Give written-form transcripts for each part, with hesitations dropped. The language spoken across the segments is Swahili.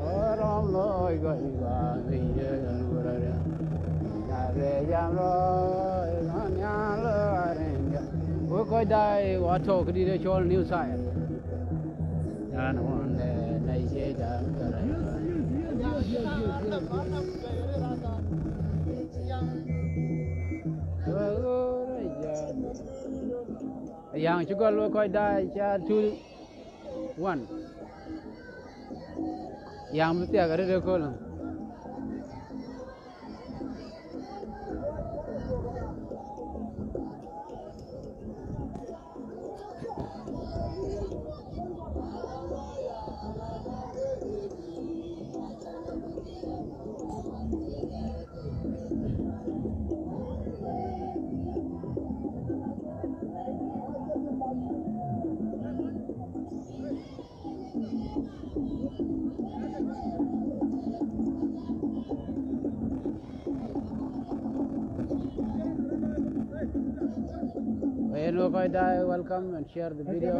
Aram loy gaiga viye ganuraya. Nare jam loy ganyalo arenga. We koi dai wato kdi de chol new side. Yan one nai je jam karaya. Yang juga lo koi dai cha 2 1. Yang mesti agak ada kalau. Hello, guys, welcome and share the video.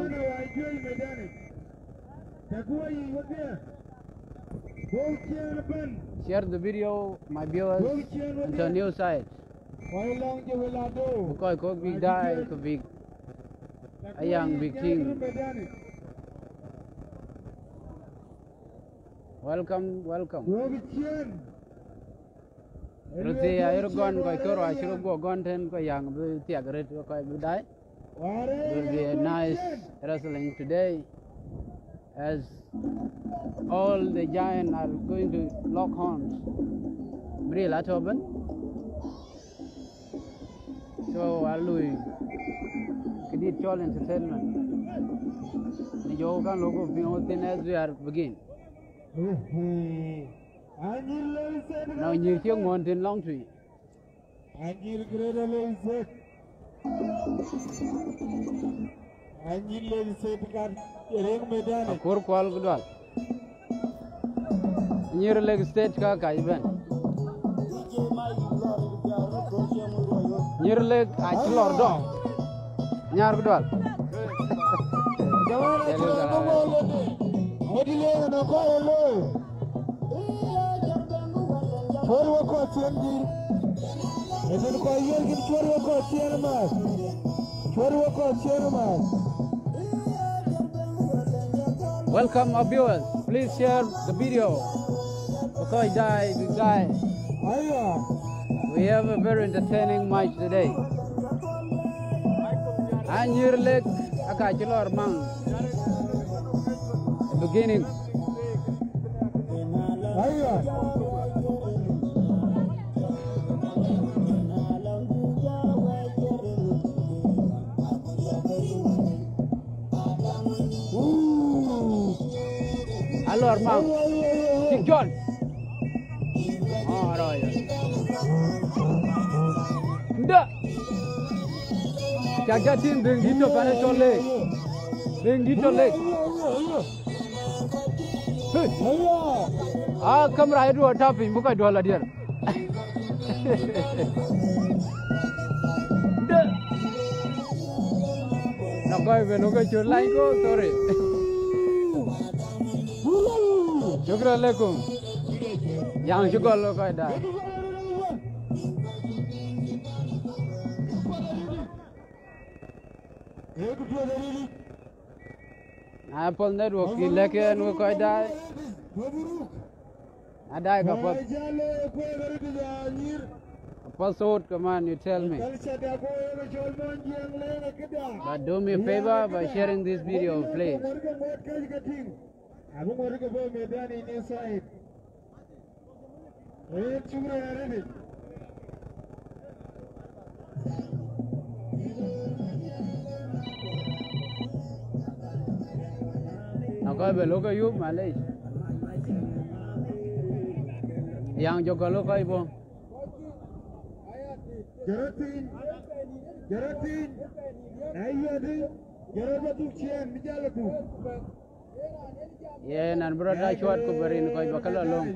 Share the video, my viewers, on the new site. Because could big die, could be a young big king. Welcome, welcome. Ruti air gun koi koro ashiro go gun ten koi yang bu tiag red koi bu dai. Will be a nice wrestling today, as all the giants are going to lock horns. Bri la toben. So alui kedi chol entertainment. Ni jo kan logo bin as we are begin. Now you hear one in long tree. Akur kwal gudal. Near leg stage ka kaiban. Near leg achlor dog. Nyar gudal. Welcome our viewers. Please share the video. Okay, die. We have a very entertaining match today. Anjirlek akachilor mang. Beginning. Alor mang. King John. Oh, rồi. Nda. Jaga tin ding dito para chole. Ding dito le. Ah, kamera itu tapi bukan dua lah dia. Nak kau jual lain ko, sorry. Syukuralaikum. Yang juga lo kau dah. Apple network lekin wo kau dah. Ada apa? Apa sort? Come on, you tell me. But do me a favor by sharing this video, please. Nakay belo kayo Malaysia. Yang juga lo kay po. Jaratin. Ayadi. Jarabatu cian mijalaku. Yeah, nan brother short ko berin koy bakal along.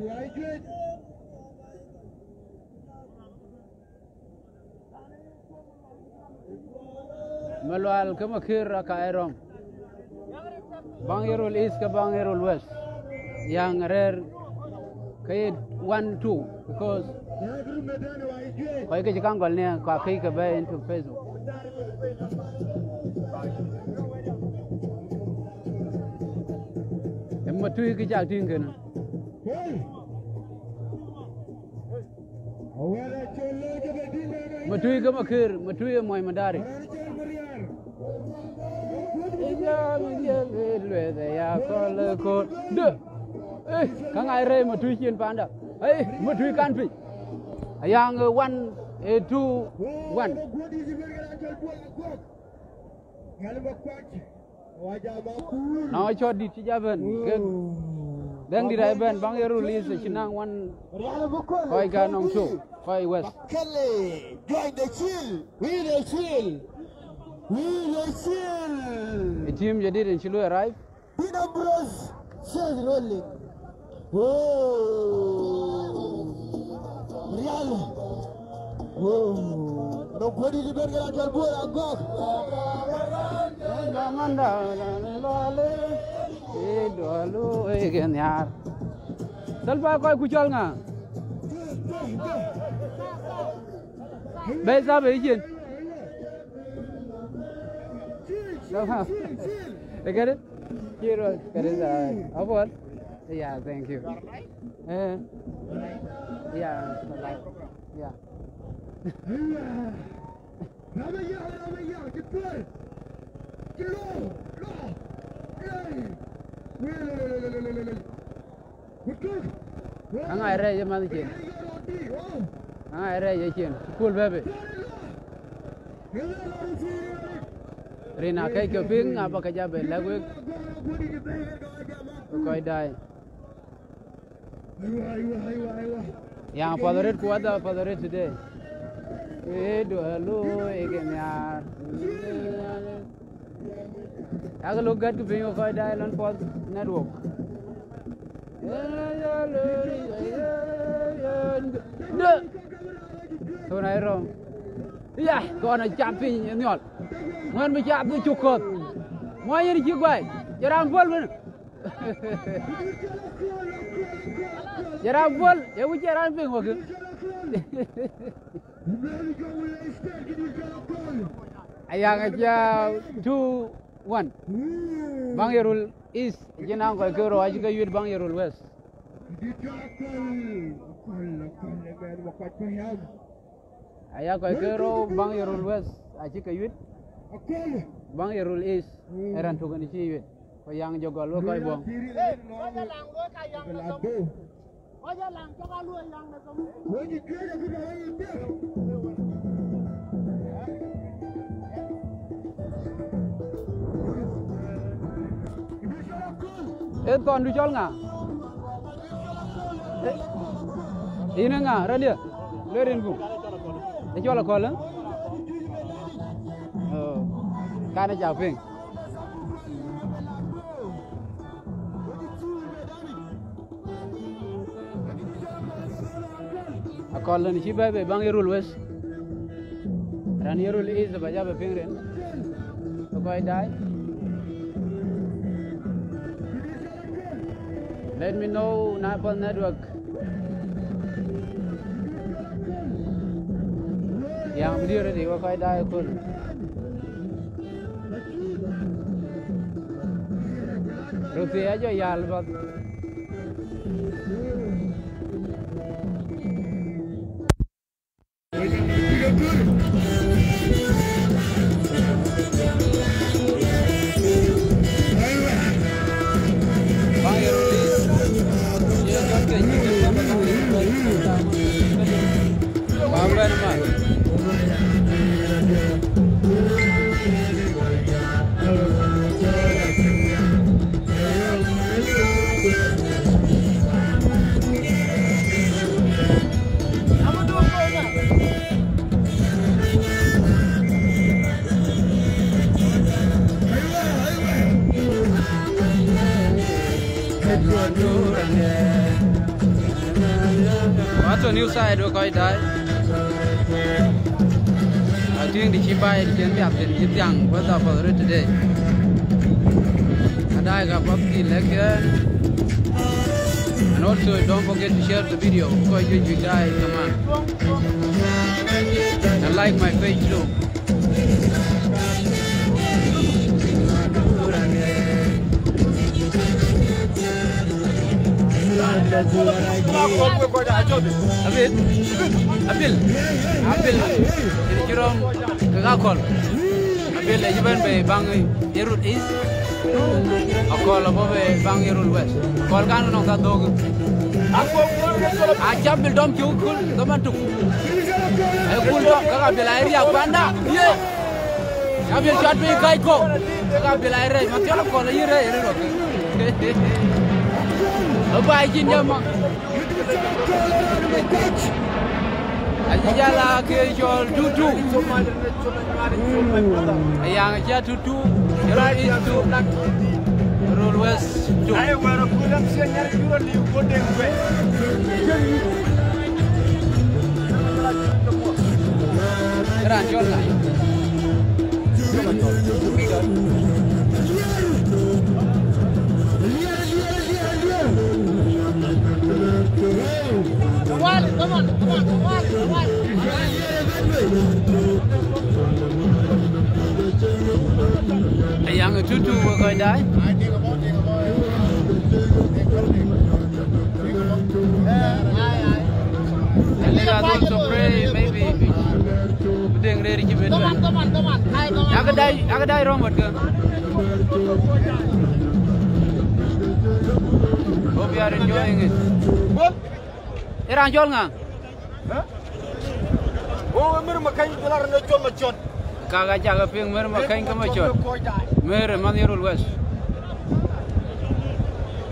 Malual ke makir ka erom. Bangirul East ke Bangirul West yang rare kayak 1 2 because kayak jikang golnya kayak ke bay into Facebook. Matui ke jak ting kan. Matui ke makir, matui ke moy madari. Ya kalau kau deh, kang air matui kian panda, matui kan pi, yang 1 2 1. Now shot di Cijaban, dan di Raiban Bangirul is Chinang 1. Koi ganong show, koi West. Join the chill, we the chill. The team jadi dan Chilu arrive. Pina Bros says rolling. Whoa, Real. Whoa, nobody di bergerak jual bola gok. Idolu igenyar. Salpa koi kuchal nga. Beza beijin. No, I get it? Here, get it. What? Yeah, thank you. Yeah. Yeah. Ang aire je mali chen. Ang aire je chen. Cool baby. Rina kai ke ping apa kerja belagu koi dai yang favorit kuat dah favorit today dulu ikannya agak logat ke ping koi dai lan pod network tu nai rom ya kau nak caping nyol Mwen bicara tu cukup, mau yang dijual, jarang bol mana? Jarang bol, ya bukan jarang peng waktu. Ayang aja 2-1. Bangirul East, jenang kau kero aja ke Yud Bangirul West. Ayah kau kero Bangirul West aja ke Yud. Bangirul East, eran tukan di sini. Kau yang jaga lu kau buang. Tuan dijual nggak? Ini nggak, radio, lerin bu. Dijual kau lah? Kana japing. Akolan si babe Bangirul West. Ranirul East baja be pingren. Koi dai. Let me know Napal Network. Yang berdiri di koi dai kul. Rupiah aja ya albat. What's new side do koi dai? I think the chibai can be up in Yang. What's up for today? Adaiga Bobki Lekia. And also don't forget to share the video before you die, come on. And like my page too. Abil, kirom kagakol. Abil ajiban be bang Yerul East. Akol abo be bang Yerul West. Kol kan no ka dog. Ajabil dom kul domantuk. Ay kul dom kagabil area banda. Ye. Abil chat be kai ko. Kagabil area matelo kol yire ro. Apa izin dia mak? Ajala ke jol tutu. Yang aja tutu. Yang itu Yerul West. Ayo baru pulang siang jual di Bodeng gue. Keran jol lah. Come on. Yang tutu kau dah. Let us also pray maybe. Budeng dari cibet. Teman. Aku dah rombat ke? Hope you are enjoying it. Erang jol ngang? Oh, mer makan dolar no jol macon. Kagak jaga ping mer makan ke macon. Mer man Yerul West.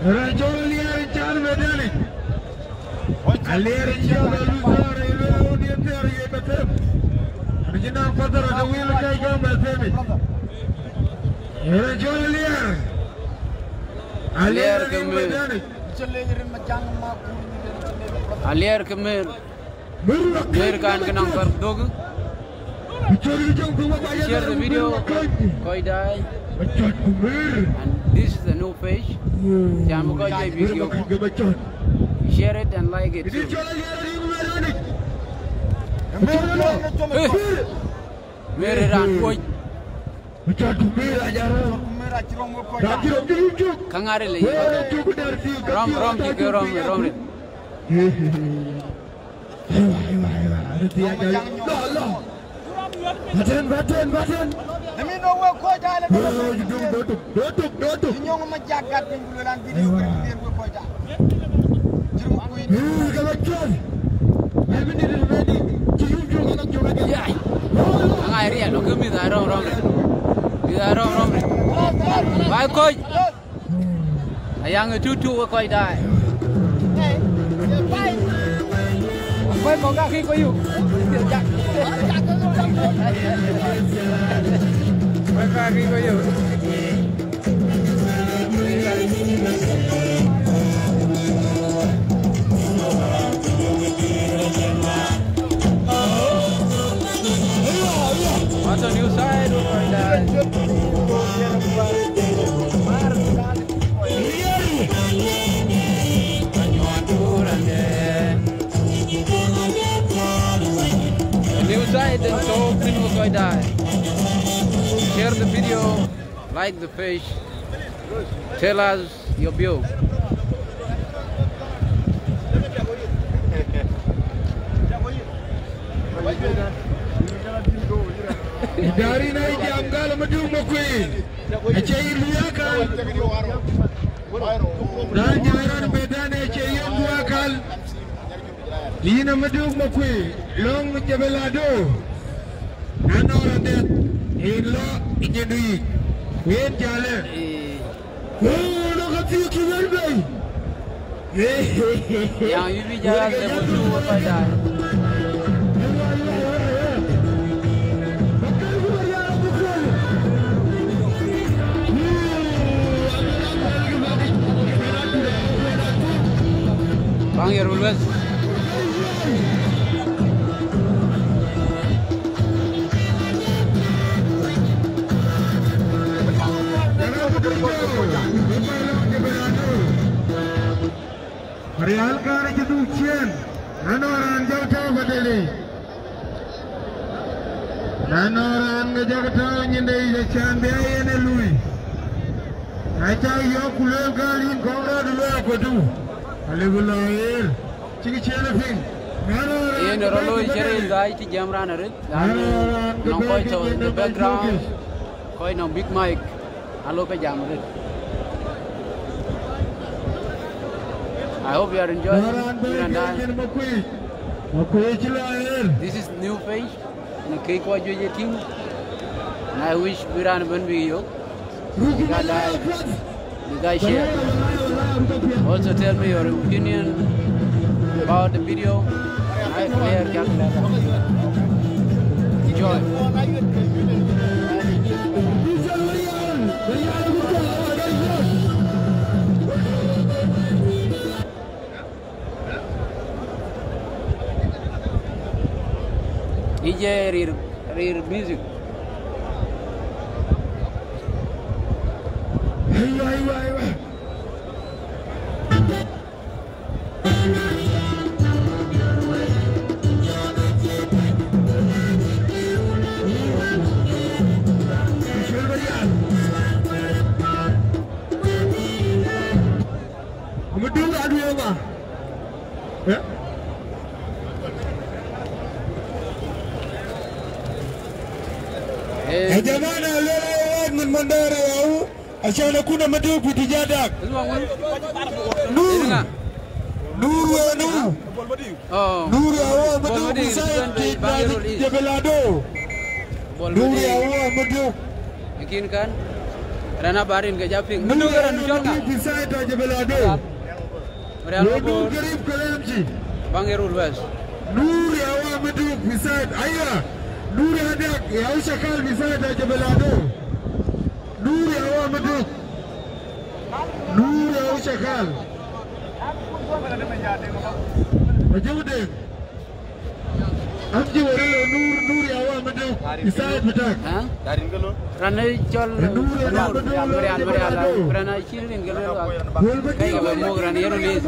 Erang jol liar jar medani. Aliar jar luar ilo dia terye betul. Begini apa terus ada wil kai kau betul. Erang jol liar. Aliar ke medani. Celerin macam maku. Aliar ke mer kan kenang dog. Share the video, koi die. And this is the new page. Jangan koi die video. Share it and like it too. Mer ran koi. Kangare le. Rom jike rom. Badan. Demi nawa kau dah le. Duduk. Nyong menjaga pinggulan video berbiar kau dah. Jeruk kuih. Kelajuan. Ini ready. Ya. Kangare ya lo kami dah rom. Dah rom. Baik kau. Ayang tutu kau dah. Quay bóng ra khi có yêu tiểu chặt quay ra khi có yêu on the new side Side and so people going die. Share the video, like the page, tell us your view. Dari naik janggal maju makui. Ecei liakan. Dan jalan bedan ecei yang dua kal. Lina maju makui. Long jabelado. Ano randet. Ilo injendui. Wen jalan. Oh, nak hati kibar bay. Yang ini jalan lepas apa dah? Bang Yerul West. Real kare jitu Chien. Nanoran jauh tahu badeli. Nanoran ngejauh tahu nyendai jacan biaya ne lui. Aja yo kulel kali kora dulu aku tu. Alhamdulillah. Cik Chien ping. Ye ne rolo jere gai ti jamran arit. Nong koi to the background. Koi nong big mic. Alo pe jam arit. I hope you are enjoying it. This is new page. And I wish we ran one video. You guys share. Also tell me your opinion about the video. I clear calculator. Enjoy. DJ rear music. Jamana leo من mandara yao ashana kuna madugu tijadak Nur awa madugu saya Jebelado Nur awa madugu Yakin kan Rana barin ke Japing madugu kan jual kan saya Jebelado Madugu garib kalamji Bang Erul West Nur awa madugu saya ayah Nur hadak ya ushakal bisa Jebelado Nur awa madugu Nur awa ushakal Majudin Amji warelo Nur awa madugu bisa betak Darin gelo Rana jual Rana chirin gelo kayak apa mau Rana Erul West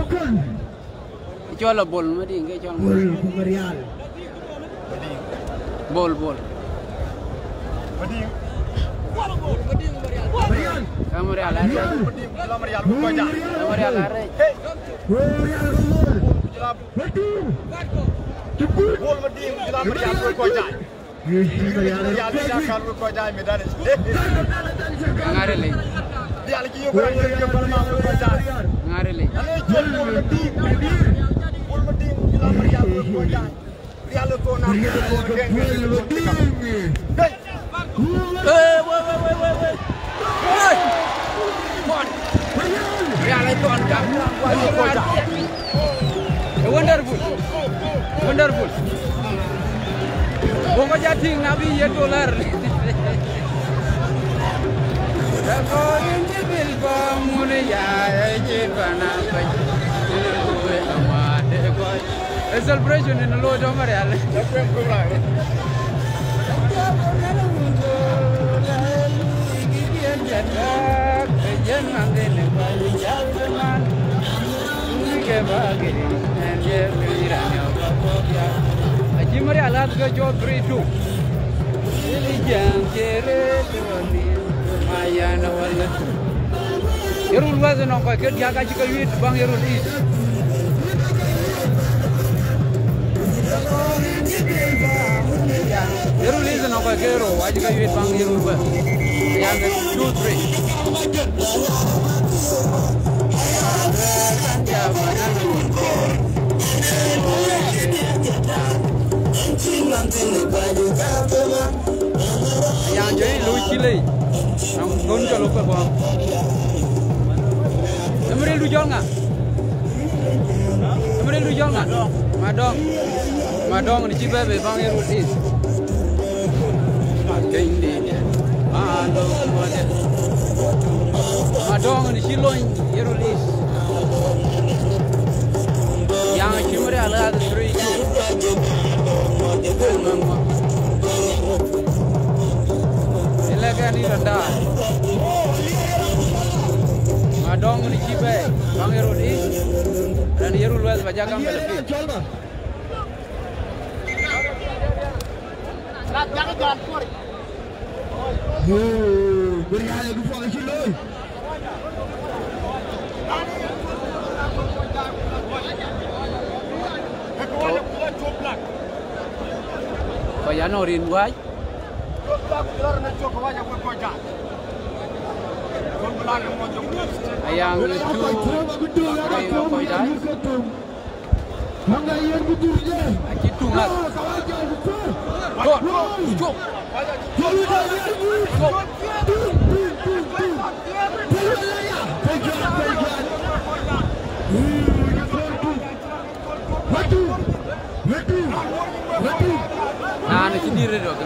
jual bol madi enggak jual Marial bol kamu real ada bol meding dalam Marial kojai Marial kan kojai medan ngare le dia lagi yo kurang dia balma kojai ngare le bol meding dalam Marial kojai Real ko na ko geng Real itu angkat wonderful Bongo jating nabi ye dollar Ko indi bil ko mun ya je bana ba we amade ko a celebration in the Lord of Marial Marial has got your 3-2. Erul was an offer, get Yagachika with Bang Erul East. Erul is an offer, Gero, I think I with Bang Erul West. 2-3. Yang jadi lucu le, nong jual apa bang? Kemudian lu jual nggak? Madong di Cibabe bang Erul East. Pakai ini, Madong di Siloin Erul East. Yang Marial ada 3. Ilaga ni rendah. Madong ni Cibai, Bang Erul East. dan yerul was baja kam bel fi la jangan jalan keluar beri hal du fo ci loy ko ya no rin waj ayang itu ayo ko dai manga yen budurnya gitu ngat go go nah ni sendiri dok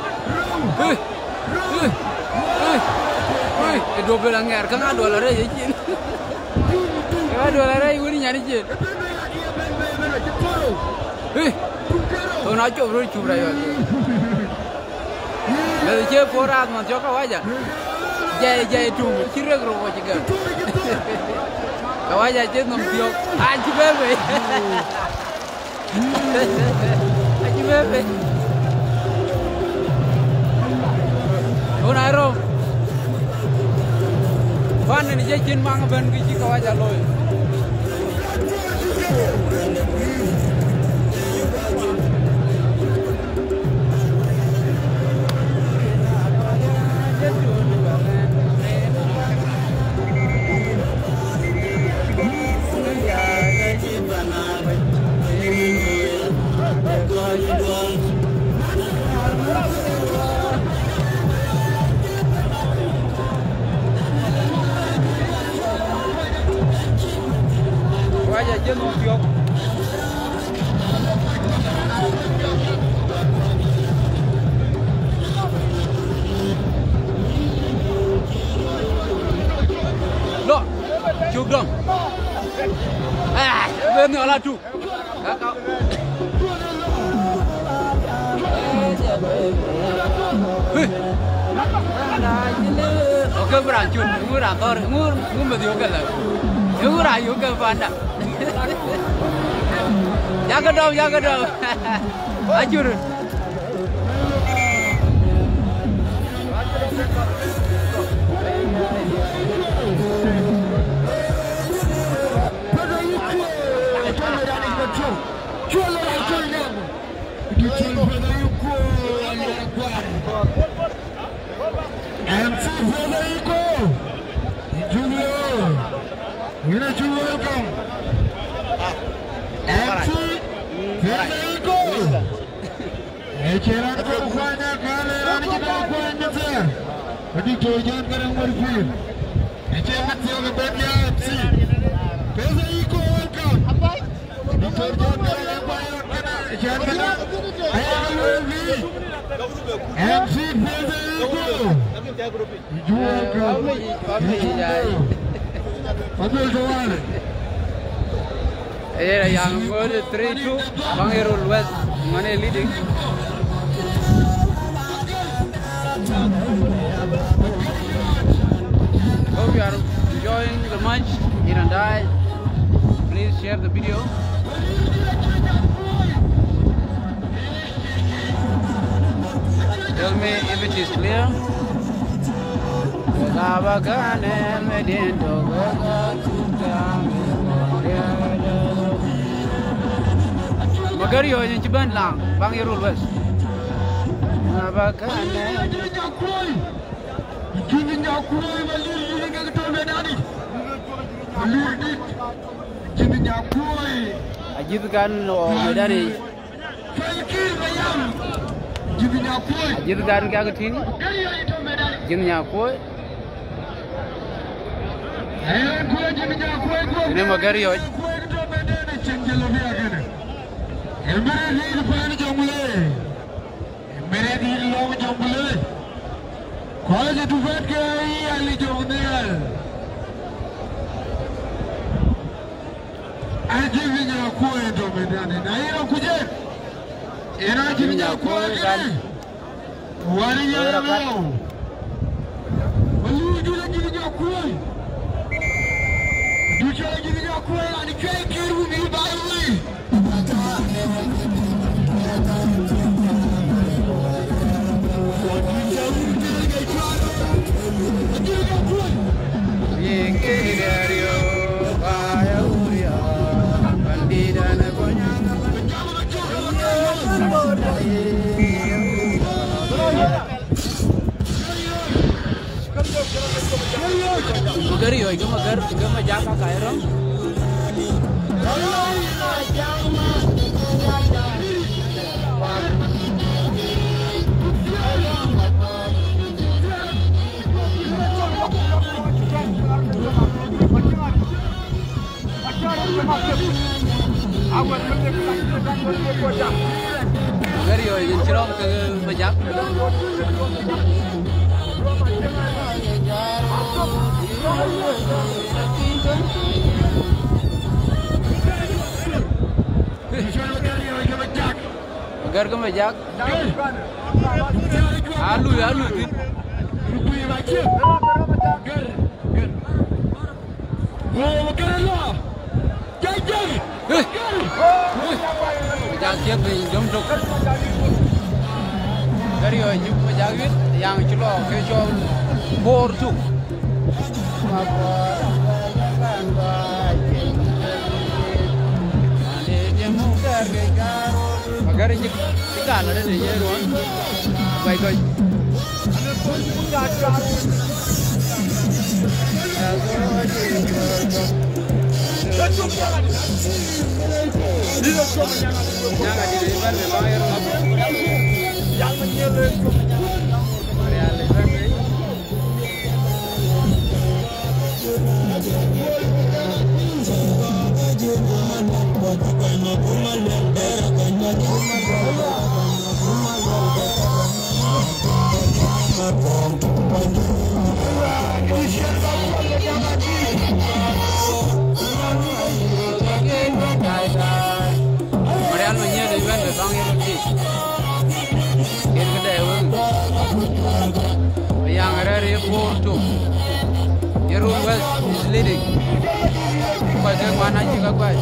double anger kan $2 aja cin $2 aja ini nyari cin tuh naco bro cubra ya dari cewek porat mas joko aja jaya tuh kira kero juga kau aja cin nompiok aji bebe aji bebe tuh nairo Van ni je chin mang ben ki chi kawa ja loy Wajah je nompiok lo chụp dong bên nữa là chụp oke berancun ngurang tor ngumbe dioke lah ngurang yoke panda jaga dong ajur yang gue 3-2 Bang Irul West mana leading hope you are enjoying the match here and I please share the video tell me if it is clear Magario yang ciban lang Bang Irul West Ajib kan medali Ajib kan kya ketin Jimnya koi ini Magario मेरे दिल लोग जंगले कॉलेज टूट गई अली जोने आज भी ना कोई तो मैंने नहीं ना कुछ ये ना जिम्मे ना कोई kan वाली यार लो बलू जो जिम्मे ना कोई दूसरा जिम्मे ना कोई अनिकेत केरू मिल by ơi cái mà giá cả cái đó Gari ơi nhìn chrom cái mà giá Agar ke majak, alu tu. Majak siap ni jom tuk. Gari oi jum majak wit, yang culo kecol bor tu. Agar ini kita ada di jeruan, baik baik. Jangan di depan memang yang jangan menyelek. Yang ada di Porto, Jerome West is leading. Pada mana juga kuat.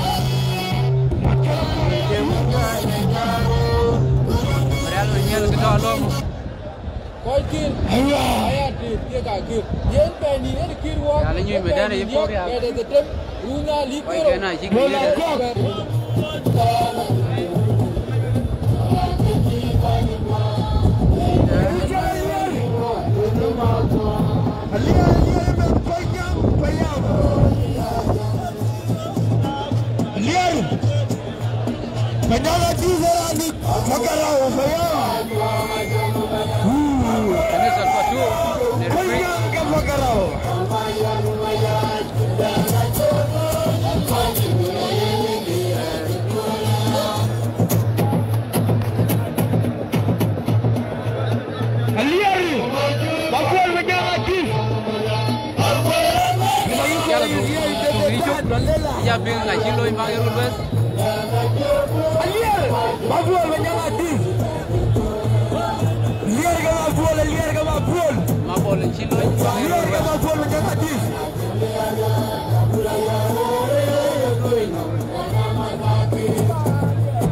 Real menyel ke dalam. Kau kir, ayat dia kagir. Yang tadi ni kir wah. Kalau ni medan ni pun ya. Ada tetap Runa Lipo. Kau kena jika dia. Penyaga juga ni, makarau saya. Ini sesuatu. Penyaga makarau. Aliar, bakul penyaga tu. Ya bingung ngaji loh impang Irulbes. Aliar, bakul penyaga tu. Liar ke bakul. Mabol cilo impang Liar ke Irulbes. bakul penyaga tu.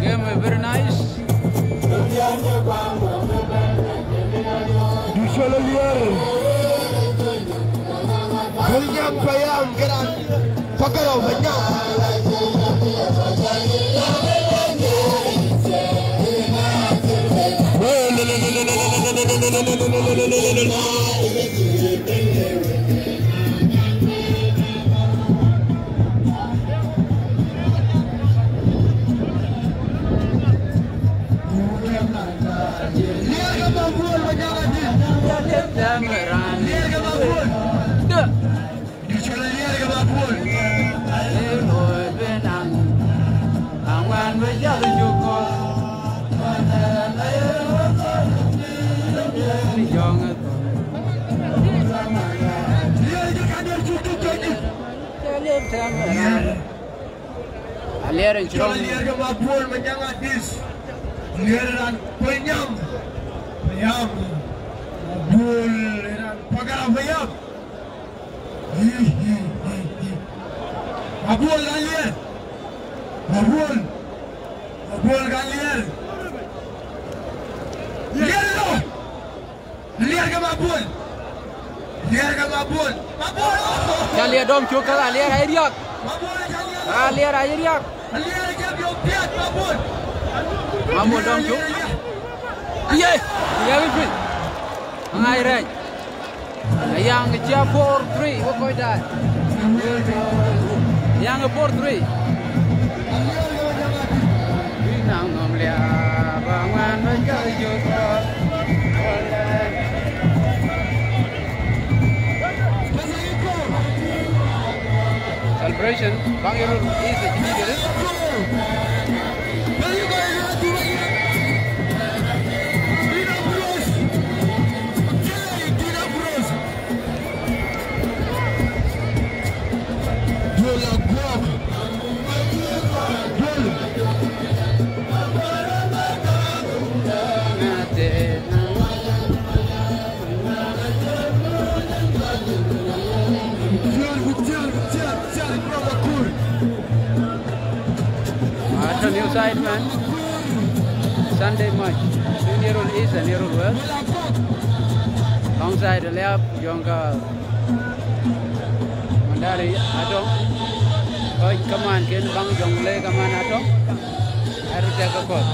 Game very nice. Dusol liar. Kenyang payam gerak. Pakarau banyak. Liar ke bakul banyak lagi. Jameran. Liar ke bakul. Dah. Dusol liar ke bakul. Leloi benang. Angwan berjalan cukup. Ini jangan. Liar ke kader cukup lagi. Jalan jameran. Aliar yang Jual curang. liar ke bakul menyangat dis. Liaran penyam. Penyam. Bakul liaran pagar penyam. Bakul kan liar. Bakul. Bakul kan liar. Liar lo. Liar ke bakul. Liar ke bakul. Bakul. Liar dom cukup liar air yak. Bakul kan liar. Liar air yak. Liar ke biopiat bakul. Mampu dom cukup. Iya. Iya betul. Angai rai. Yang kecil 4-3 what kau dah. Yang 4-3. Nang ngomlia bangan berjaya. Celebration, Bang Irul is the leader. New side man, Sunday match. Nirul East and Nirul West. Long side left, Jonka Mandari Atong. Oh, come on, Ken Bang Jongle, come on Atong. I will take a call.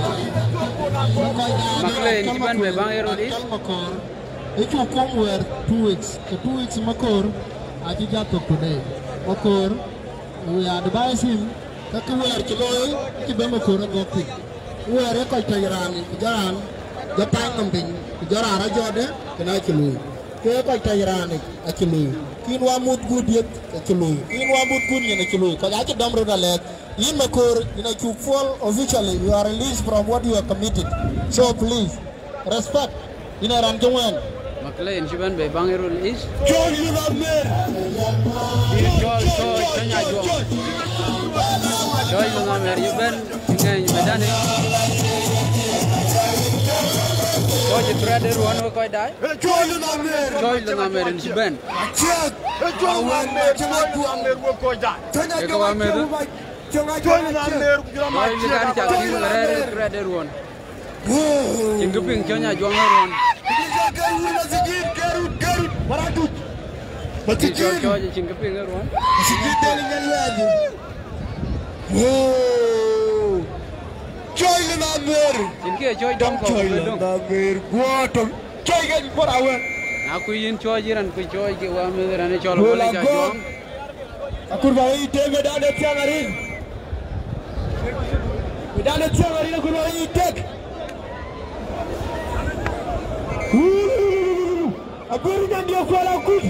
McLean, Chiban, Bang Nirul East. If you come here 2 weeks, the 2 weeks Makor, I think I took today. Makor, we advise him. Các cái người chơi cái bên một khối nó gọt thịt, người đấy coi chơi ràn, giờ tay nằm bình, giờ ràn nó giọt đấy, cái này chơi lùi, cái coi chơi ràn này, chơi lùi, khi nó mút good điếc, chơi lùi, khi nó mút good như này chơi lùi, cái giá trị đâm rồi là in một khối, you know you fall officially, you are released from what you are committed, so please respect, you know ràn chung anh. McLean Chiban be Bang Irul East. Joy you love me. Joy Kenya Juang. Joy Lungamer you ben ngay medani. Joy trader one koi dai. Joy Lungamer. Joy Lungamer in Chiban. Check. Joy Lungamer wo koi dai. Eko Amer. Joy Lungamer Joy Ligani chakri ngare trader one. Cingkeping Kenya Juang one. Garut Maradut. Macam Joy cingkeping one. Sikit dengan lagi. Wow. Joy Lungamer. Cingke Joy dong kau Joy dong. Lungamer. Gua dong. Joy kan por awal. Aku ingin Joy jiran ku Joy ke Amer ane Joy boleh Juang. Aku bawa ide medan tiang hari. Medan tiang hari aku bawa ide. Aburinya dia kuala kut.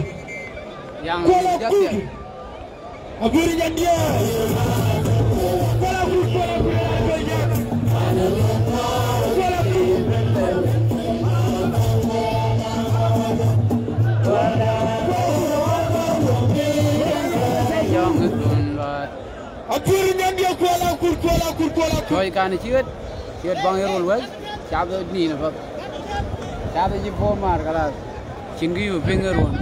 Yang Kuala jatuh. kut. Aburinya dia. Kuala kut. Kuala kut. Kuala kut. Yang ngedun bat. Aburinya dia kuala kut. Kuala kut. Kuala kut. Joy kan ciut Bang Irul West. Siapa ni nampak? Siapa je pomar kalau cinggi finger one.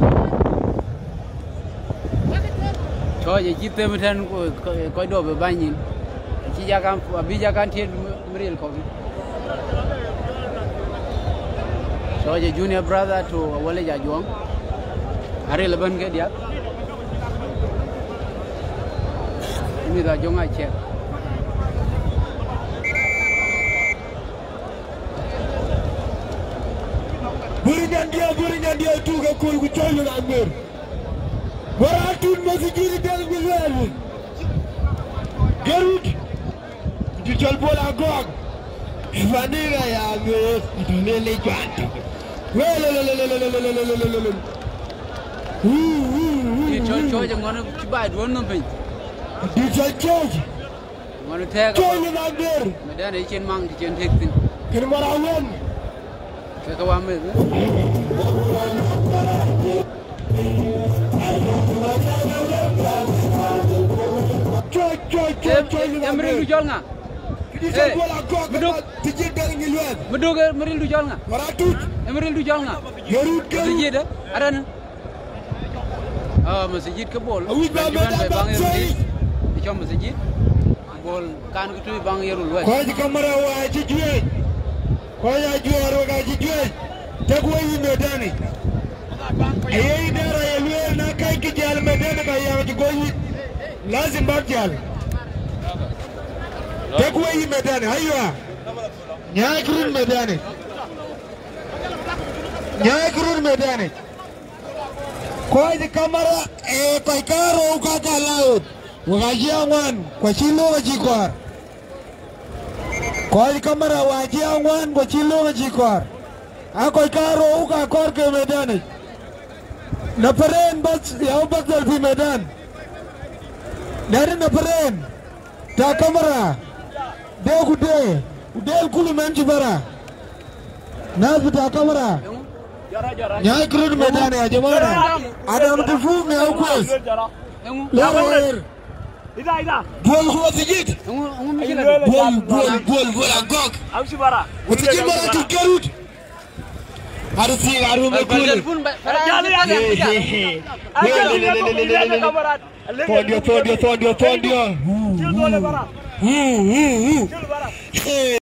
Joy kita macam kau dua berbanyin. Bijakan tiada meril kau. Joy junior brother tu awalnya Juang. Hari leban ke dia. Ini dah Juang aja. Burinya dia tu ke kul ku Joy Lungamer. Maradut masih jadi dalam gol. Garut. Dijual bola gol. Vanilla ya Amer. Itu lele jantung. Joy jangan cuba dua nampak. Dijual Joy. Mana teh? Joy Lungamer. Medan ikan mang ikan tektin. Kena marawan. Kekawamir. Meril du jual ngah? Beduk meril du jual ngah? Meril du jual ngah? Masjid dah? Ada ni? Masjid ke bol. Cuman Bang Irul East. Cuma masjid. Bol kan itu Bang Irul West. Kau jika merawat cijuan. Kau yang jual orang cijuan. Tagwai medani. Ayah idara ya luar nak kai kijal medani kaya macam kau lazim berjal. Tagwai medani, ayah. Nyai kurun medani. Nyai kurun medani. Kwa di kamera kwa karo ukaka laut. Wakajiangwan kwa chilo wajikwar. Kwa di kamera wajiangwan kwa chilo wajikwar. Ako karo ukakor ke medani. Naparen bas ya bakal fi medan. Dari naparen. Ta kamera. Dek udah kulu menci bara. Nas ta kamera. Nyai kerut medan ya jemana. Ada mtufu me aukos. Lawer. Ida. Bol huwa sijit. Bol angkok. Amsi bara. Sijit bara tu kerut. Harus sih harus mekul. Tondio.